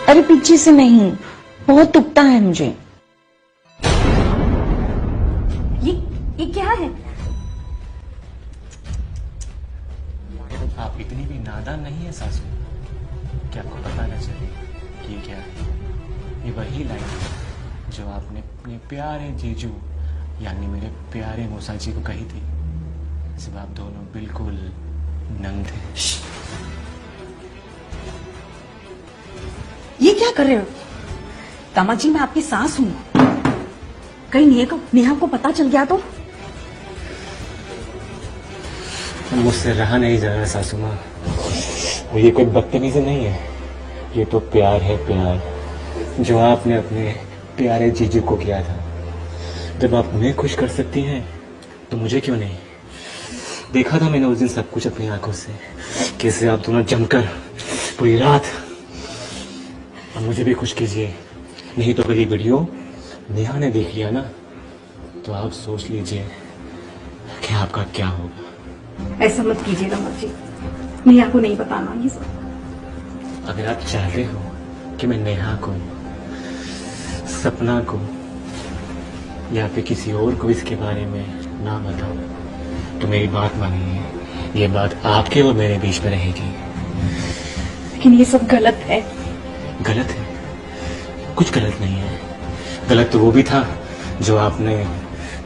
अरे पीछे से नहीं, बहुत दुखता है मुझे। ये क्या है? आप इतनी भी नादान नहीं है सासू, क्या आपको पता न चले कि क्या है? ये वही लाइन है जो आपने अपने प्यारे जीजू यानी मेरे प्यारे मूसा जी को कही थी जब आप दोनों बिल्कुल नंग थे। ये क्या कर रहे हो? दामाद जी, मैं आपकी सास हूँ। कहीं नेहा को पता चल गया तो? मुझसे रहा नहीं जा रहा सासू माँ। वो ये कोई बदतमीजी नहीं है, ये तो प्यार है, प्यार जो आपने अपने प्यारे जीजू को किया था। जब आप उन्हें खुश कर सकती हैं तो मुझे क्यों नहीं? देखा था मैंने उस दिन सब कुछ अपनी आंखों से, कैसे आप दोनों जमकर पूरी रात। अब मुझे भी खुश कीजिए, नहीं तो मेरी वीडियो नेहा ने देख लिया ना तो आप सोच लीजिए कि आपका क्या होगा। ऐसा मत कीजिए दामाद जी, नेहा को नहीं बताना ये सब। अगर आप चाहते हो कि मैं नेहा को, सपना को या फिर किसी और को इसके बारे में ना बताऊं तो मेरी बात मानिए, ये बात आपके और मेरे बीच में रहेगी। लेकिन ये सब गलत है। गलत है? कुछ गलत नहीं है। गलत तो वो भी था जो आपने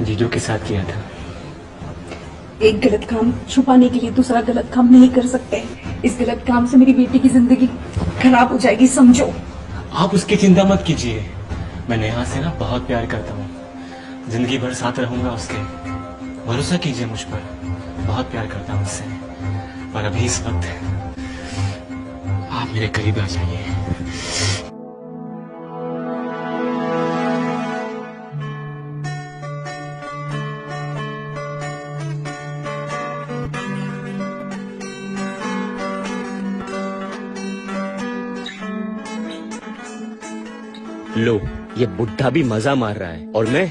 जीजू के साथ किया था। एक गलत काम छुपाने के लिए दूसरा गलत काम नहीं कर सकते। इस गलत काम से मेरी बेटी की जिंदगी खराब हो जाएगी, समझो। आप उसकी चिंता मत कीजिए, मैं नेहा से ना बहुत प्यार करता हूँ, जिंदगी भर साथ रहूंगा उसके। भरोसा कीजिए मुझ पर, बहुत प्यार करता हूँ उससे। पर अभी इस वक्त आप मेरे करीब आ जाइए। लो, ये बुढ़ा भी मजा मार रहा है और मैं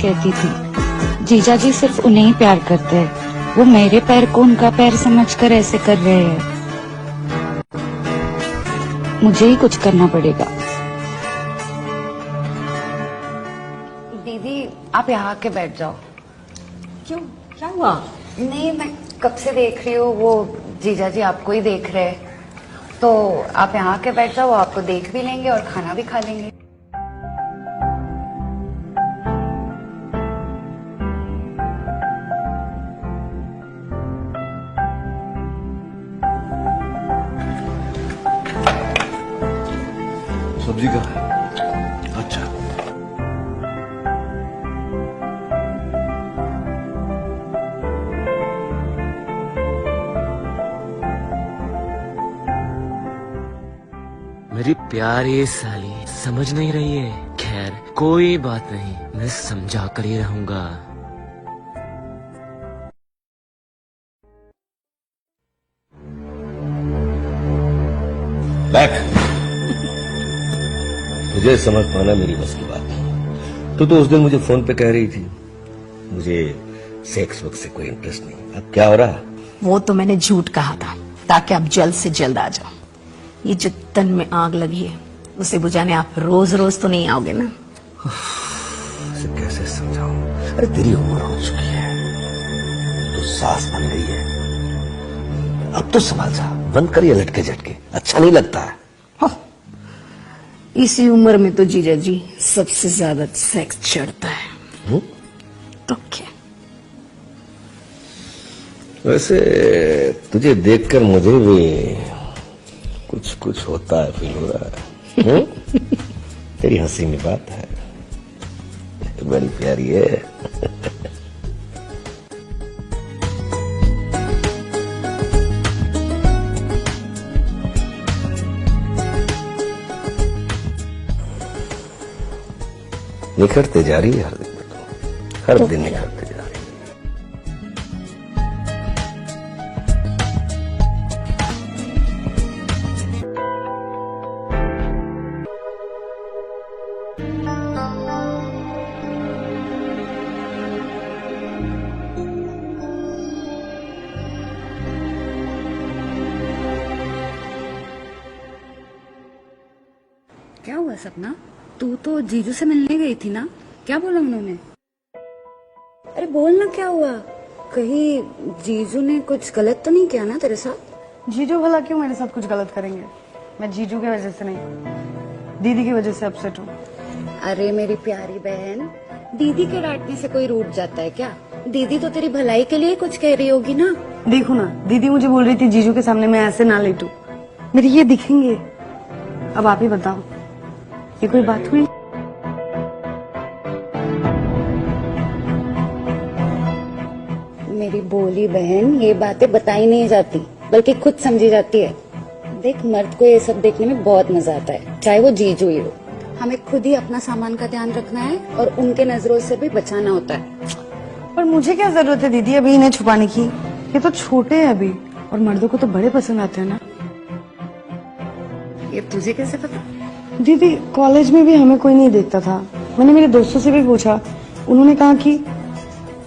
कहती थी जीजा जी सिर्फ उन्हें ही प्यार करते हैं, वो मेरे पैर को उनका पैर समझकर ऐसे कर रहे हैं। मुझे ही कुछ करना पड़ेगा। दीदी आप यहाँ आके बैठ जाओ। क्यों, क्या हुआ? नहीं, मैं कब से देख रही हूँ, वो जीजा जी आपको ही देख रहे हैं, तो आप यहाँ आके बैठ जाओ, वो आपको देख भी लेंगे और खाना भी खा लेंगे। सब्जी का अच्छा। मेरी प्यारी साली समझ नहीं रही है। खैर कोई बात नहीं, मैं समझा कर ही रहूंगा। बैक तुझे समझ पाना मेरी बस की बात नहीं। तो उस दिन मुझे फोन पे कह रही थी मुझे सेक्स वक्त से कोई इंटरेस्ट नहीं। अब क्या हो रहा? वो तो मैंने झूठ कहा था ताकि आप जल्द से जल्द आ जाओ। ये जो तन में आग लगी है उसे बुझाने आप रोज रोज तो नहीं आओगे ना। इसे कैसे समझाऊं? अरे तेरी उम्र हो चुकी है, तो सास बन गई है, अब तो संभाल जा। बंद करिए लटके झटके, अच्छा नहीं लगता है। इसी उम्र में तो जीजा जी सबसे ज्यादा सेक्स चढ़ता है। तो क्या वैसे तुझे देखकर मुझे भी कुछ कुछ होता है, फील हो रहा है। तेरी हंसी में बात है, बड़ी प्यारी है। निखरते जा रही है हर दिन, हर दिन निखरते जा रही है। क्या हुआ सपना? तू तो जीजू से मिलने गई थी ना, क्या बोला उन्होंने? अरे बोलना क्या हुआ? कहीं जीजू ने कुछ गलत तो नहीं किया ना तेरे साथ? जीजू भला क्यों मेरे साथ कुछ गलत करेंगे? मैं जीजू की वजह से नहीं, दीदी की वजह से अपसेट हूँ। अरे मेरी प्यारी बहन, दीदी के डांटने से कोई रूठ जाता है क्या? दीदी तो तेरी भलाई के लिए कुछ कह रही होगी ना। देखो ना, दीदी मुझे बोल रही थी जीजू के सामने मैं ऐसे ना लेटूं, मेरे ये दिखेंगे। अब आप ही बताओ, ये कोई बात हुई? मेरी भोली बहन, ये बातें बताई नहीं जाती बल्कि खुद समझी जाती है। देख, मर्द को ये सब देखने में बहुत मजा आता है, चाहे वो जीजू ही हो। हमें खुद ही अपना सामान का ध्यान रखना है और उनके नजरों से भी बचाना होता है। पर मुझे क्या जरूरत है दीदी अभी इन्हें छुपाने की? ये तो छोटे हैं अभी, और मर्दों को तो बड़े पसंद आते हैं ना। ये तुझे कैसे पता? दीदी कॉलेज में भी हमें कोई नहीं देखता था, मैंने मेरे दोस्तों से भी पूछा, उन्होंने कहा कि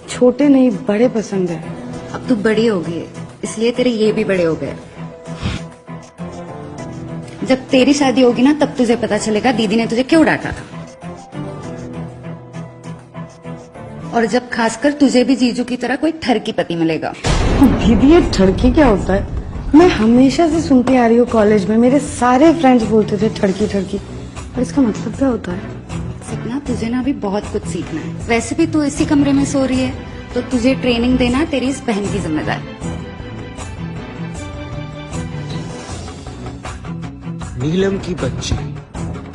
छोटे नहीं बड़े पसंद है। अब तू बड़ी हो गई है, इसलिए तेरे ये भी बड़े हो गए। जब तेरी शादी होगी ना, तब तुझे पता चलेगा दीदी ने तुझे क्यों डांटा था। और जब खासकर तुझे भी जीजू की तरह कोई ठरकी पति मिलेगा। दीदी ये ठड़की क्या होता है? मैं हमेशा से सुनती आ रही हूँ, कॉलेज में मेरे सारे फ्रेंड्स बोलते थे ठड़की ठड़की, और इसका मतलब क्या होता है? सपना, तुझे ना अभी बहुत कुछ सीखना है। वैसे भी तू इसी कमरे में सो रही है, तो तुझे ट्रेनिंग देना तेरी इस बहन की जिम्मेदारी। नीलम की बच्ची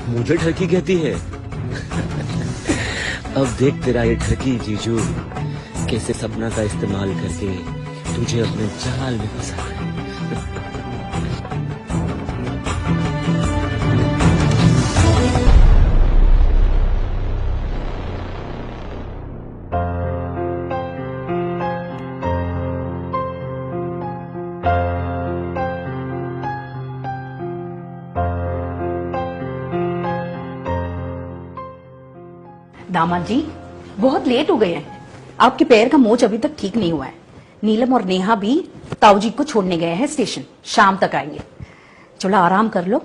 मुझे ठरकी कहती है। अब देख तेरा ये ठरकी जीजू कैसे सपना का इस्तेमाल करके तुझे अपने जाल में फंसा है। दामाद जी, बहुत लेट हो गए हैं। आपके पैर का मोच अभी तक ठीक नहीं हुआ है। नीलम और नेहा भी ताऊजी को छोड़ने गए हैं स्टेशन, शाम तक आएंगे। चलो आराम कर लो।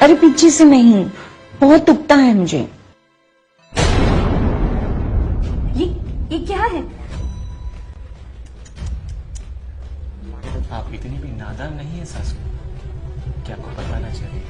अरे पीछे से नहीं, बहुत दुखता है मुझे। ये क्या है? आप इतनी भी नादान नहीं है सासू, क्या आपको पता ना चले